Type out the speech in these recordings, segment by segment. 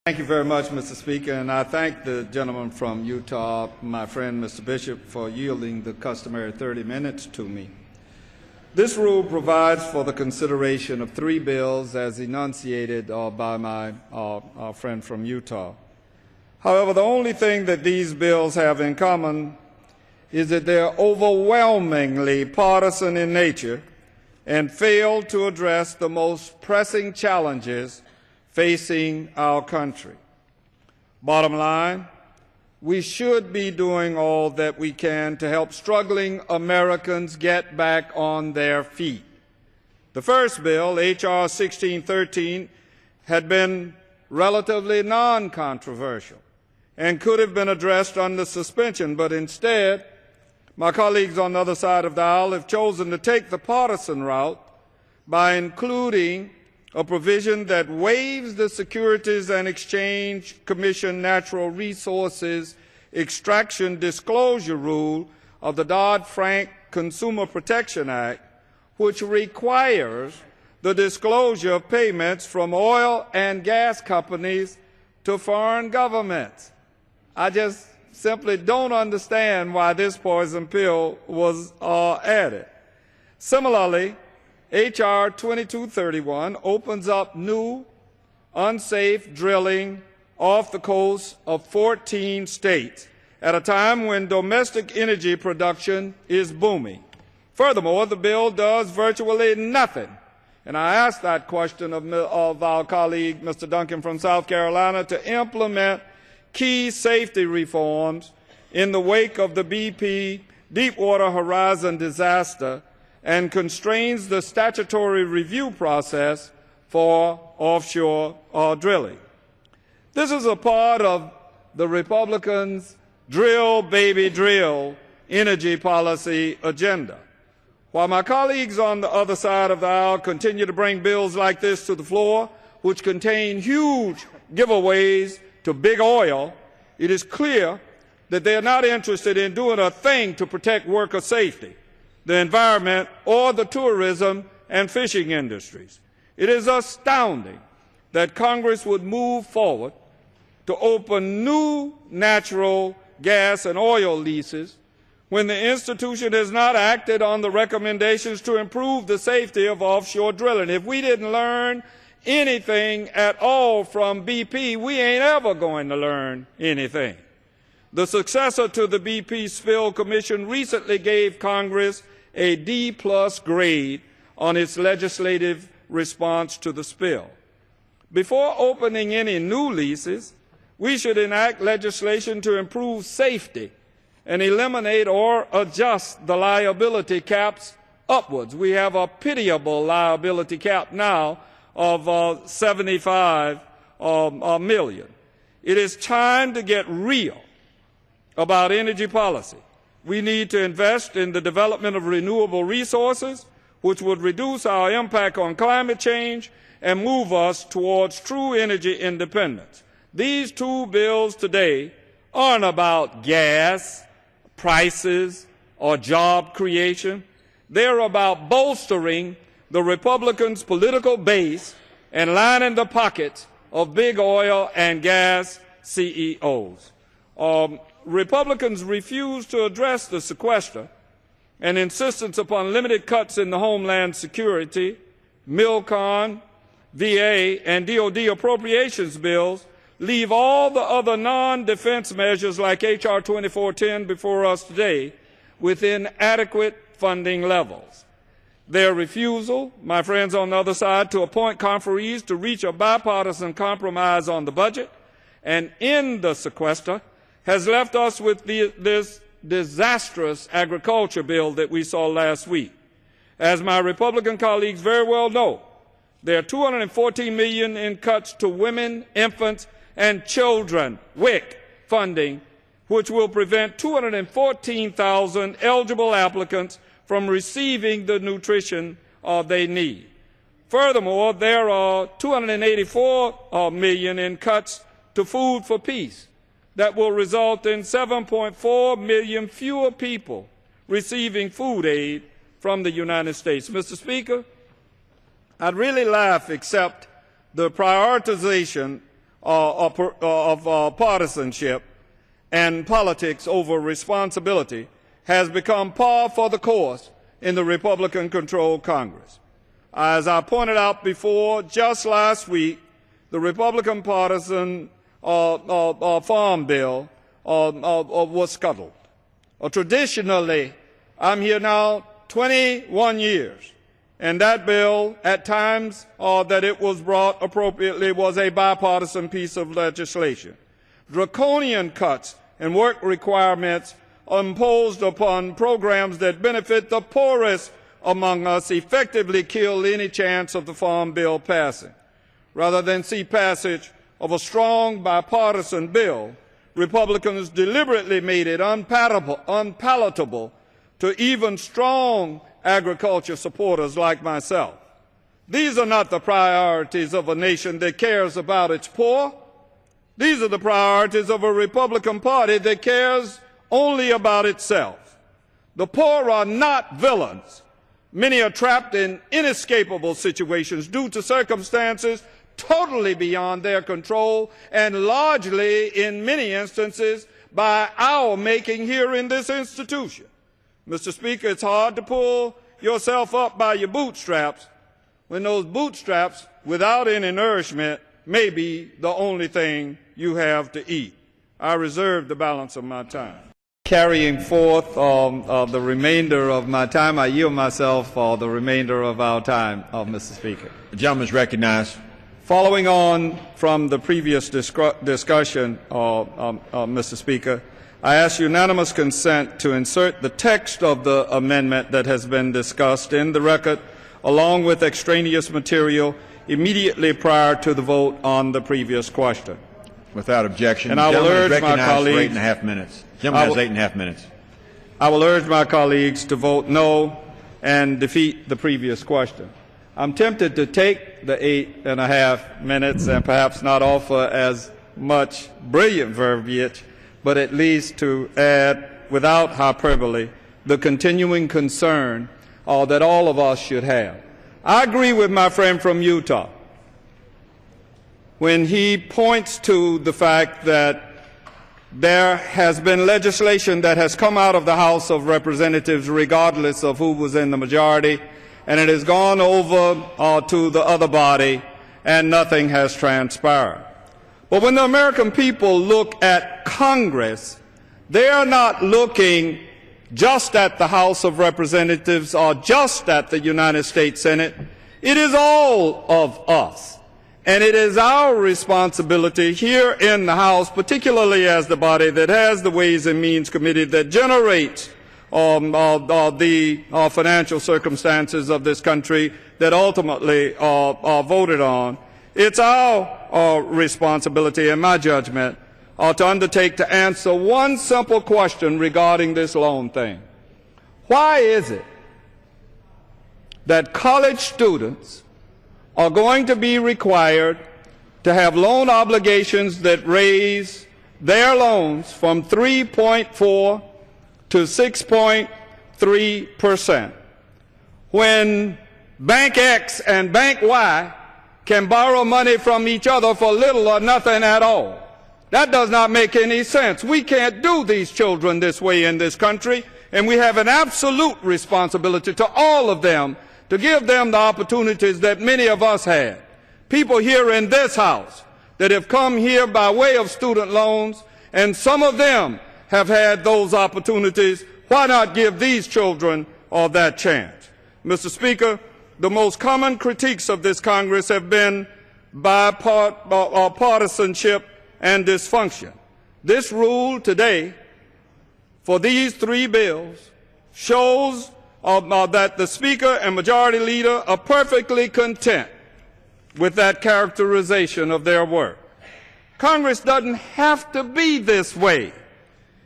Thank you very much, Mr. Speaker, and I thank the gentleman from Utah, my friend Mr. Bishop, for yielding the customary 30 minutes to me. This rule provides for the consideration of 3 bills as enunciated by my friend from Utah. However, the only thing that these bills have in common is that they are overwhelmingly partisan in nature and fail to address the most pressing challenges facing our country. Bottom line, we should be doing all that we can to help struggling Americans get back on their feet. The first bill, H.R. 1613, had been relatively non-controversial and could have been addressed under suspension, but instead, my colleagues on the other side of the aisle have chosen to take the partisan route by including a provision that waives the Securities and Exchange Commission Natural Resources Extraction Disclosure Rule of the Dodd-Frank Consumer Protection Act, which requires the disclosure of payments from oil and gas companies to foreign governments. I just simply don't understand why this poison pill was added. Similarly, H.R. 2231 opens up new, unsafe drilling off the coast of 14 states at a time when domestic energy production is booming. Furthermore, the bill does virtually nothing, and I asked that question of our colleague, Mr. Duncan from South Carolina, to implement key safety reforms in the wake of the BP Deepwater Horizon disaster and constrains the statutory review process for offshore drilling. This is a part of the Republicans' drill, baby, drill energy policy agenda. While my colleagues on the other side of the aisle continue to bring bills like this to the floor, which contain huge giveaways to big oil, it is clear that they are not interested in doing a thing to protect worker safety, the environment, or the tourism and fishing industries. It is astounding that Congress would move forward to open new natural gas and oil leases when the institution has not acted on the recommendations to improve the safety of offshore drilling. If we didn't learn anything at all from BP, we ain't ever going to learn anything. The successor to the BP Spill Commission recently gave Congress a D+ grade on its legislative response to the spill. Before opening any new leases, we should enact legislation to improve safety and eliminate or adjust the liability caps upwards. We have a pitiable liability cap now of 75 million. It is time to get real about energy policy. We need to invest in the development of renewable resources, which would reduce our impact on climate change and move us towards true energy independence. These 2 bills today aren't about gas, prices, or job creation. They're about bolstering the Republicans' political base and lining the pockets of big oil and gas CEOs. Republicans refuse to address the sequester and insistence upon limited cuts in the Homeland Security, MILCON, VA, and DOD appropriations bills leave all the other non-defense measures like H.R. 2410 before us today with inadequate funding levels. Their refusal, my friends on the other side, to appoint conferees to reach a bipartisan compromise on the budget and end the sequester has left us with this disastrous agriculture bill that we saw last week. As my Republican colleagues very well know, there are $214 million in cuts to women, infants, and children, WIC funding, which will prevent 214,000 eligible applicants from receiving the nutrition they need. Furthermore, there are $284 million in cuts to Food for Peace that will result in 7.4 million fewer people receiving food aid from the United States. Mr. Speaker, I'd really laugh except the prioritization of partisanship and politics over responsibility has become par for the course in the Republican-controlled Congress. As I pointed out before, just last week, the Republican partisan farm bill was scuttled. Traditionally, I'm here now 21 years, and that bill, at times that it was brought appropriately, was a bipartisan piece of legislation. Draconian cuts and work requirements imposed upon programs that benefit the poorest among us effectively kill any chance of the Farm Bill passing. Rather than see passage of a strong bipartisan bill, Republicans deliberately made it unpalatable to even strong agriculture supporters like myself. These are not the priorities of a nation that cares about its poor. These are the priorities of a Republican Party that cares only about itself. The poor are not villains. Many are trapped in inescapable situations due to circumstances totally beyond their control and largely, in many instances, by our making here in this institution. Mr. Speaker, it's hard to pull yourself up by your bootstraps when those bootstraps, without any nourishment, may be the only thing you have to eat. I reserve the balance of my time. Carrying forth the remainder of my time, I yield myself for the remainder of our time, Mr. Speaker. The gentleman is recognized. Following on from the previous discussion, Mr. Speaker, I ask unanimous consent to insert the text of the amendment that has been discussed in the record, along with extraneous material, immediately prior to the vote on the previous question. Without objection. And I will urge my colleagues. For 8.5 minutes. Gentleman has 8.5 minutes. I will urge my colleagues to vote no and defeat the previous question. I'm tempted to take the 8.5 minutes and perhaps not offer as much brilliant verbiage, but at least to add, without hyperbole, the continuing concern that all of us should have. I agree with my friend from Utah when he points to the fact that there has been legislation that has come out of the House of Representatives regardless of who was in the majority, and it has gone over to the other body, and nothing has transpired. But when the American people look at Congress, they are not looking just at the House of Representatives or just at the United States Senate. It is all of us. And it is our responsibility here in the House, particularly as the body that has the Ways and Means Committee that generates the financial circumstances of this country that ultimately are voted on. It's our responsibility, in my judgment, to undertake to answer one simple question regarding this loan thing. Why is it that college students are going to be required to have loan obligations that raise their loans from 3.4 to 6.3%, when Bank X and Bank Y can borrow money from each other for little or nothing at all? That does not make any sense. We can't do these children this way in this country, and we have an absolute responsibility to all of them to give them the opportunities that many of us had. People here in this House that have come here by way of student loans, and some of them have had those opportunities. Why not give these children that chance? Mr. Speaker, the most common critiques of this Congress have been partisanship and dysfunction. This rule today for these three bills shows that the Speaker and Majority Leader are perfectly content with that characterization of their work. Congress doesn't have to be this way.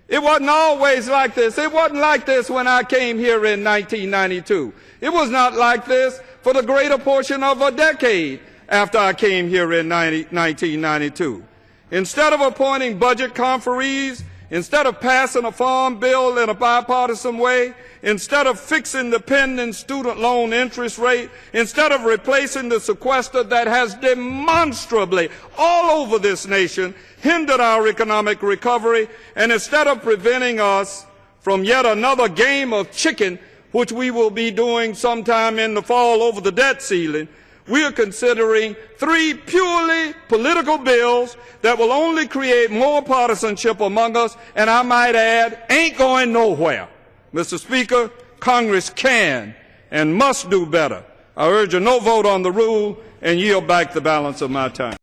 It wasn't always like this. It wasn't like this when I came here in 1992. It was not like this for the greater portion of a decade after I came here in 1992. Instead of appointing budget conferees Instead of passing a farm bill in a bipartisan way, instead of fixing the pending student loan interest rate, instead of replacing the sequester that has demonstrably all over this nation hindered our economic recovery, and instead of preventing us from yet another game of chicken, which we will be doing sometime in the fall over the debt ceiling, we are considering 3 purely political bills that will only create more partisanship among us, and I might add, ain't going nowhere. Mr. Speaker, Congress can and must do better. I urge a no vote on the rule and yield back the balance of my time.